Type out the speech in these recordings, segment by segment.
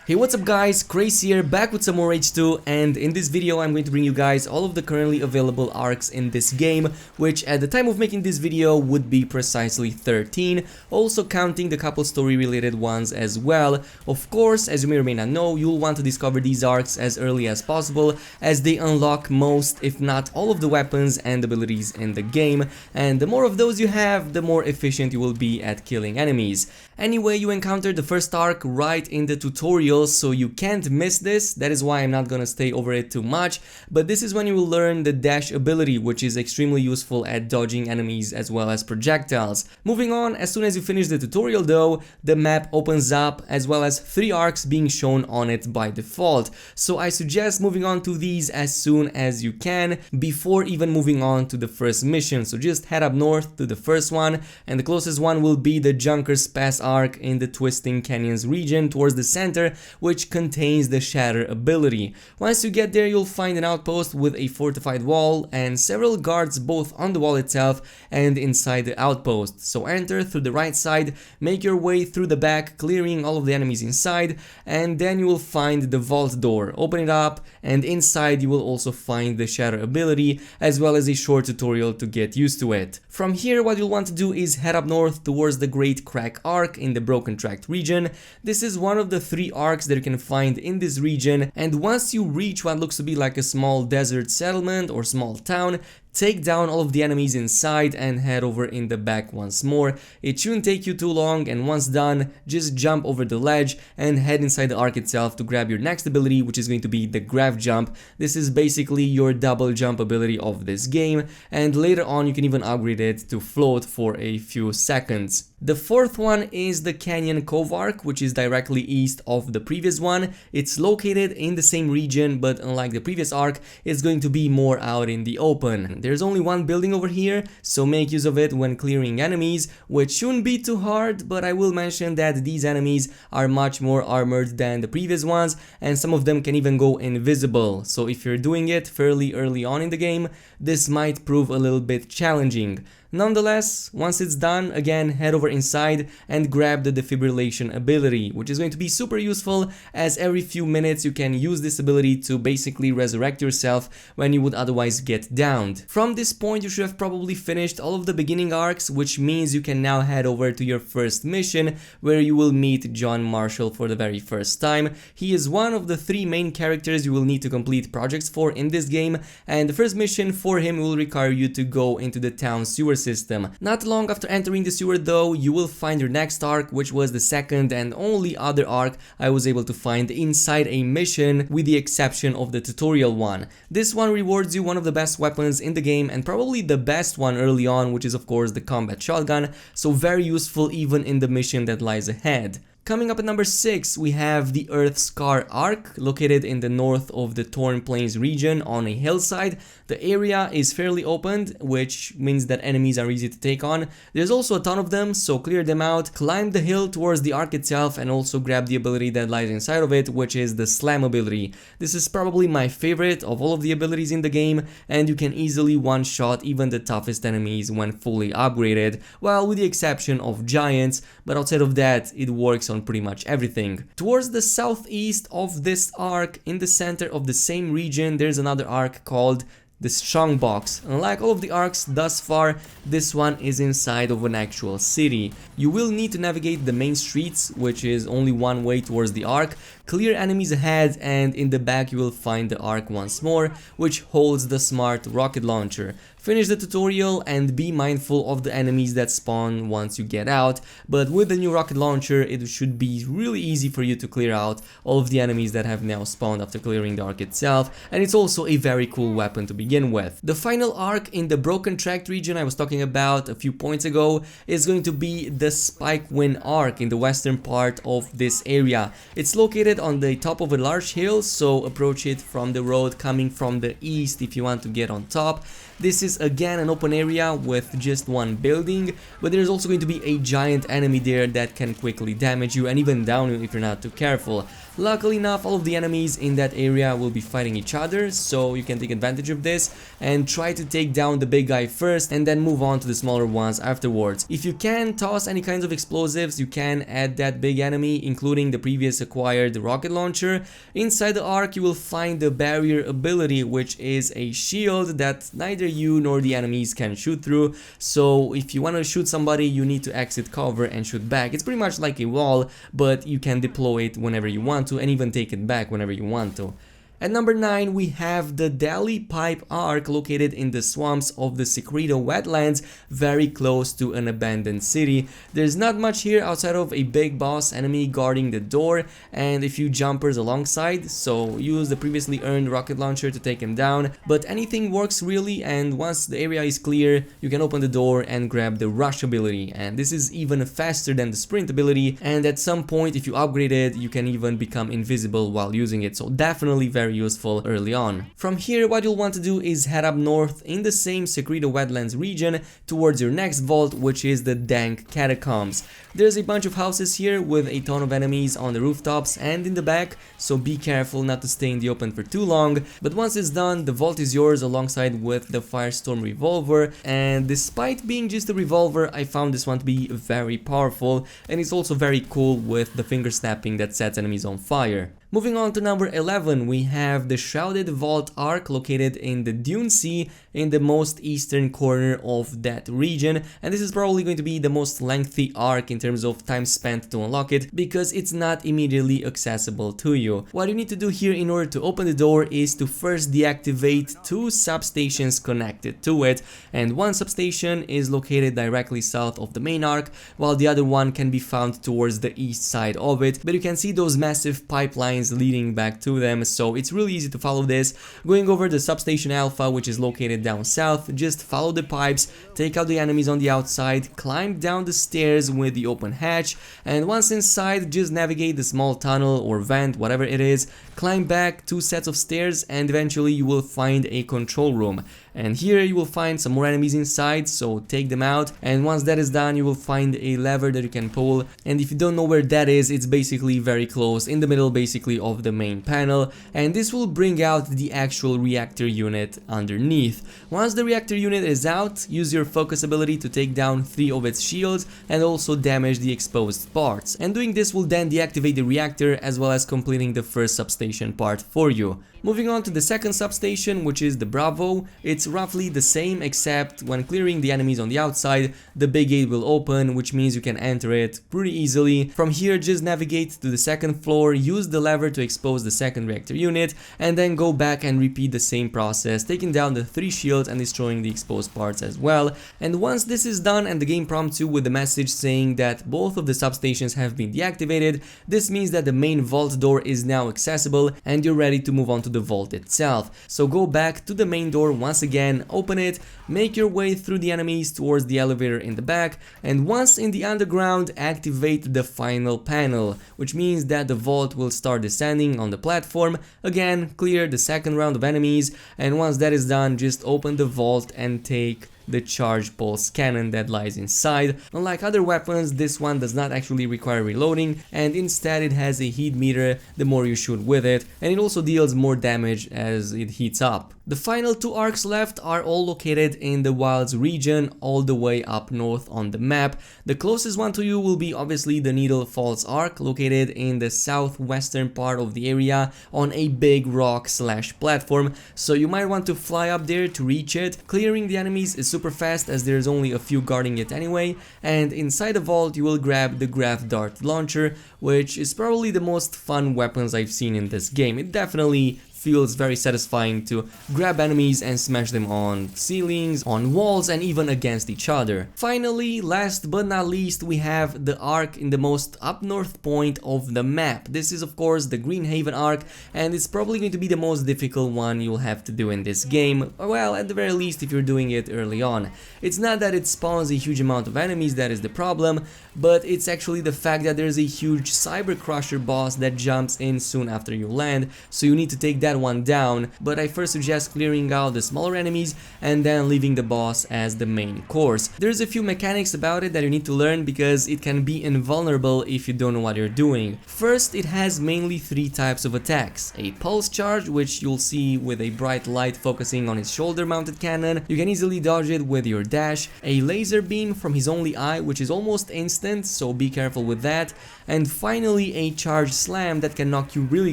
Hey, what's up guys, Crazy here, back with some more H2, and in this video I'm going to bring you guys all of the currently available arcs in this game, which at the time of making this video would be precisely 13, also counting the couple story related ones as well. Of course, as you may or may not know, you'll want to discover these arcs as early as possible, as they unlock most, if not all of the weapons and abilities in the game, and the more of those you have, the more efficient you will be at killing enemies. Anyway, you encountered the first arc right in the tutorial, so you can't miss this. That is why I'm not gonna stay over it too much, but this is when you will learn the dash ability, which is extremely useful at dodging enemies as well as projectiles. Moving on, as soon as you finish the tutorial though, the map opens up as well as 3 arcs being shown on it by default, so I suggest moving on to these as soon as you can before even moving on to the first mission. So just head up north to the first one, and the closest one will be the Junker's Pass arc in the Twisting Canyons region towards the center, which contains the Shatter ability. Once you get there, you'll find an outpost with a fortified wall and several guards both on the wall itself and inside the outpost. So enter through the right side, make your way through the back, clearing all of the enemies inside, and then you will find the vault door. Open it up, and inside you will also find the Shatter ability as well as a short tutorial to get used to it. From here, what you'll want to do is head up north towards the Great Crack arc in the Broken Tract region. This is one of the 3 arcs that you can find in this region, and once you reach what looks to be like a small desert settlement or small town, take down all of the enemies inside and head over in the back once more. It shouldn't take you too long, and once done, just jump over the ledge and head inside the arc itself to grab your next ability, which is going to be the Graph Jump. This is basically your double jump ability of this game, and later on you can even upgrade it to float for a few seconds. The fourth one is the Canyon Cove arc, which is directly east of the previous one. It's located in the same region, but unlike the previous arc, it's going to be more out in the open. There's only one building over here, so make use of it when clearing enemies, which shouldn't be too hard, but I will mention that these enemies are much more armored than the previous ones, and some of them can even go invisible. So if you're doing it fairly early on in the game, this might prove a little bit challenging. Nonetheless, once it's done, again head over inside and grab the Defibrillation ability, which is going to be super useful, as every few minutes you can use this ability to basically resurrect yourself when you would otherwise get downed. From this point you should have probably finished all of the beginning arcs, which means you can now head over to your first mission, where you will meet John Marshall for the very first time. He is one of the 3 main characters you will need to complete projects for in this game, and the first mission for him will require you to go into the town sewer system. Not long after entering the sewer though, you will find your next arc, which was the second and only other arc I was able to find inside a mission, with the exception of the tutorial one. This one rewards you one of the best weapons in the game, and probably the best one early on, which is of course the combat shotgun, so very useful even in the mission that lies ahead. Coming up at number 6, we have the Earth Scar arc, located in the north of the Torn Plains region on a hillside. The area is fairly open, which means that enemies are easy to take on. There's also a ton of them, so clear them out, climb the hill towards the arc itself, and also grab the ability that lies inside of it, which is the Slam ability. This is probably my favorite of all of the abilities in the game, and you can easily one-shot even the toughest enemies when fully upgraded, well, with the exception of giants, but outside of that, it works on pretty much everything. Towards the southeast of this arc, in the center of the same region, there's another arc called the Strongbox. Unlike all of the arcs thus far, this one is inside of an actual city. You will need to navigate the main streets, which is only one way towards the arc, clear enemies ahead, and in the back you will find the arc once more, which holds the smart rocket launcher. Finish the tutorial and be mindful of the enemies that spawn once you get out, but with the new rocket launcher it should be really easy for you to clear out all of the enemies that have now spawned after clearing the arc itself, and it's also a very cool weapon to begin with. The final arc in the Broken Tract region I was talking about a few points ago is going to be the Spike Wind arc in the western part of this area. It's located on the top of a large hill, so approach it from the road coming from the east if you want to get on top. This is again an open area with just one building, but there's also going to be a giant enemy there that can quickly damage you and even down you if you're not too careful. Luckily enough, all of the enemies in that area will be fighting each other, so you can take advantage of this and try to take down the big guy first and then move on to the smaller ones afterwards. If you can toss any kinds of explosives, you can add that big enemy, including the previous acquired rocket launcher. Inside the ARK you will find the barrier ability, which is a shield that neither you nor the enemies can shoot through, so if you want to shoot somebody you need to exit cover and shoot back. It's pretty much like a wall, but you can deploy it whenever you want to and even take it back whenever you want to. At number 9 we have the Dally Pipe ARK, located in the swamps of the SHROUDED wetlands, very close to an abandoned city. There's not much here outside of a big boss enemy guarding the door and a few jumpers alongside, so use the previously earned rocket launcher to take him down, but anything works really, and once the area is clear you can open the door and grab the rush ability, and this is even faster than the sprint ability, and at some point if you upgrade it you can even become invisible while using it, so definitely very useful early on. From here what you'll want to do is head up north in the same SHROUDED wetlands region towards your next vault, which is the Dank Catacombs. There's a bunch of houses here with a ton of enemies on the rooftops and in the back, so be careful not to stay in the open for too long, but once it's done the vault is yours alongside with the Firestorm revolver, and despite being just a revolver I found this one to be very powerful, and it's also very cool with the finger snapping that sets enemies on fire. Moving on to number 11, we have the Shrouded Vault ARK, located in the Dune Sea in the most eastern corner of that region, and this is probably going to be the most lengthy ARK in terms of time spent to unlock it because it's not immediately accessible to you. What you need to do here in order to open the door is to first deactivate 2 substations connected to it, and one substation is located directly south of the main ARK while the other one can be found towards the east side of it, but you can see those massive pipelines leading back to them, so it's really easy to follow this. Going over the substation Alpha, which is located down south, just follow the pipes, take out the enemies on the outside, climb down the stairs with the open hatch, and once inside just navigate the small tunnel or vent, whatever it is, climb back 2 sets of stairs, and eventually you will find a control room. And here you will find some more enemies inside, so take them out, and once that is done you will find a lever that you can pull, and if you don't know where that is, it's basically very close in the middle basically of the main panel, and this will bring out the actual reactor unit underneath. Once the reactor unit is out, use your focus ability to take down 3 of its shields and also damage the exposed parts, and doing this will then deactivate the reactor as well as completing the first substation part for you. Moving on to the second substation, which is the Bravo. It's roughly the same, except when clearing the enemies on the outside, the big gate will open, which means you can enter it pretty easily. From here just navigate to the second floor, use the lever to expose the second reactor unit, and then go back and repeat the same process, taking down the 3 shields and destroying the exposed parts as well. And once this is done and the game prompts you with the message saying that both of the substations have been deactivated, this means that the main vault door is now accessible and you're ready to move on to the vault itself. So go back to the main door once again, open it, make your way through the enemies towards the elevator in the back, and once in the underground activate the final panel, which means that the vault will start descending on the platform. Again, clear the second round of enemies, and once that is done just open the vault and take the charge pulse cannon that lies inside. Unlike other weapons, this one does not actually require reloading, and instead it has a heat meter the more you shoot with it, and it also deals more damage as it heats up. The final 2 ARKs left are all located in the Wilds region, all the way up north on the map. The closest one to you will be obviously the Needle Falls ARK, located in the southwestern part of the area on a big rock / platform, so you might want to fly up there to reach it. Clearing the enemies is super fast as there's only a few guarding it anyway, and inside the vault you will grab the Graph Dart launcher, which is probably the most fun weapons I've seen in this game. It definitely feels very satisfying to grab enemies and smash them on ceilings, on walls, and even against each other. Finally, last but not least, we have the ARK in the most up north point of the map. This is of course the Greenhaven ARK, and it's probably going to be the most difficult one you'll have to do in this game, well, at the very least if you're doing it early on. It's not that it spawns a huge amount of enemies that is the problem, but it's actually the fact that there's a huge Cyber Crusher boss that jumps in soon after you land, so you need to take that one down, but I first suggest clearing out the smaller enemies and then leaving the boss as the main course. There's a few mechanics about it that you need to learn because it can be invulnerable if you don't know what you're doing. First, it has mainly 3 types of attacks. A pulse charge, which you'll see with a bright light focusing on his shoulder mounted cannon. You can easily dodge it with your dash. A laser beam from his only eye, which is almost instant, so be careful with that. And finally, a charge slam that can knock you really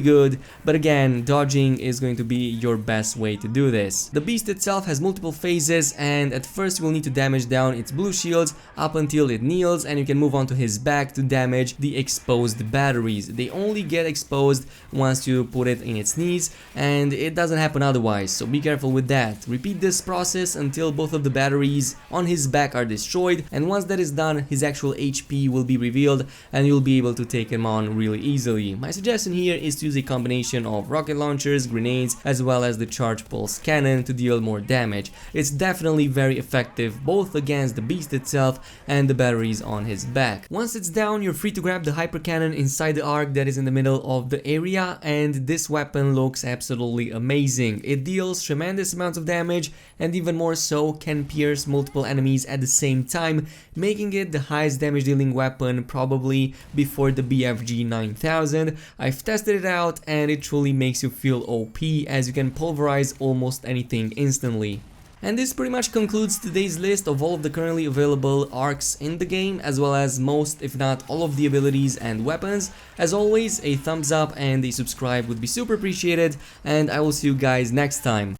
good, but again, dodging is going to be your best way to do this. The beast itself has multiple phases, and at first you will need to damage down its blue shields up until it kneels, and you can move on to his back to damage the exposed batteries. They only get exposed once you put it in its knees, and it doesn't happen otherwise, so be careful with that. Repeat this process until both of the batteries on his back are destroyed, and once that is done, his actual HP will be revealed and you'll be able to take him on really easily. My suggestion here is to use a combination of rocket launchers, grenades, as well as the charge pulse cannon to deal more damage. It's definitely very effective both against the beast itself and the batteries on his back. Once it's down, you're free to grab the hyper cannon inside the ARK that is in the middle of the area, and this weapon looks absolutely amazing. It deals tremendous amounts of damage and even more so can pierce multiple enemies at the same time, making it the highest damage dealing weapon probably before the BFG 9000. I've tested it out and it truly makes you feel OP as you can pulverize almost anything instantly. And this pretty much concludes today's list of all of the currently available ARKs in the game, as well as most, if not all of the abilities and weapons. As always, a thumbs up and a subscribe would be super appreciated, and I will see you guys next time.